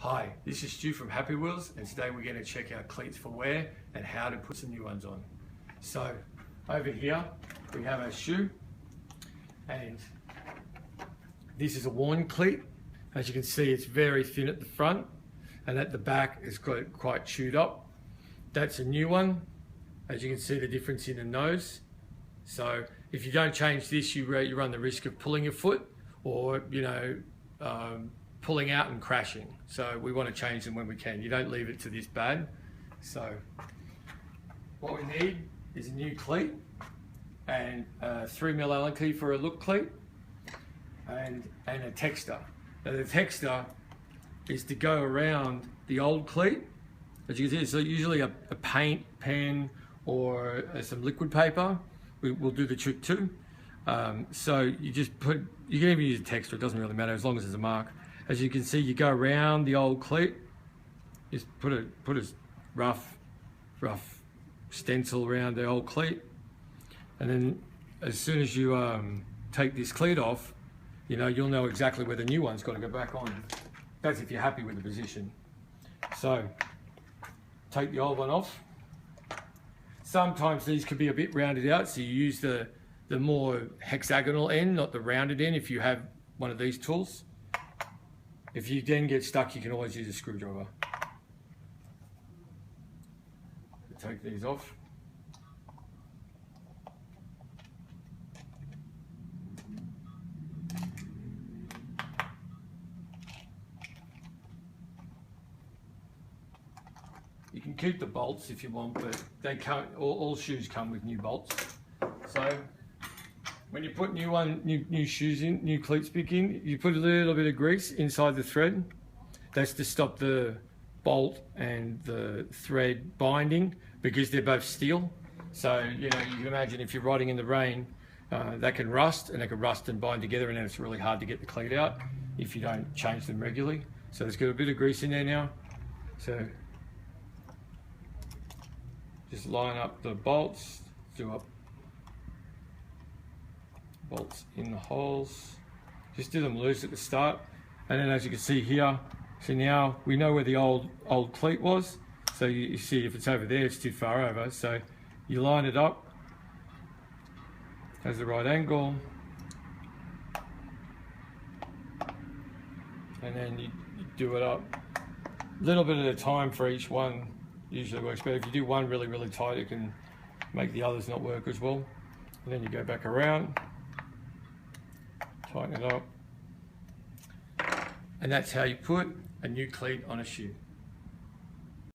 Hi, this is Stu from Happy Wheels, and today we're going to check out cleats for wear and how to put some new ones on. So over here we have our shoe, and this is a worn cleat. As you can see, it's very thin at the front, and at the back it's quite chewed up. That's a new one. As you can see, the difference in the nose. So if you don't change this, you run the risk of pulling your foot, or pulling out and crashing. So we want to change them when we can. You don't leave it to this bad. So what we need is a new cleat and a 3mm Allen key for a look cleat, and a texter. Now the texter is to go around the old cleat. As you can see, it's usually a paint pen or some liquid paper. We'll do the trick too. So you can even use a texter, it doesn't really matter as long as there's a mark. As you can see, you go around the old cleat, just put a rough stencil around the old cleat, and then as soon as you take this cleat off, you'll know exactly where the new one's got to go back on. That's if you're happy with the position. So take the old one off. Sometimes these could be a bit rounded out, so you use the more hexagonal end, not the rounded end, if you have one of these tools. If you then get stuck, you can always use a screwdriver. Take these off. You can keep the bolts if you want, but they can't. All shoes come with new bolts. So when you put new shoes in, new cleats back in, you put a little bit of grease inside the thread. That's to stop the bolt and the thread binding, because they're both steel. So you can imagine if you're riding in the rain, they can rust, and bind together, and then it's really hard to get the cleat out if you don't change them regularly. So there's got a bit of grease in there now. So just line up the bolts, do up bolts in the holes, just do them loose at the start, and then as you can see here, so now we know where the old cleat was. So you see if it's over there, it's too far over, so you line it up, has the right angle, and then you do it up a little bit at a time for each one. Usually works better. If you do one really tight, it can make the others not work as well. And then you go back around, tighten it up, and that's how you put a new cleat on a shoe.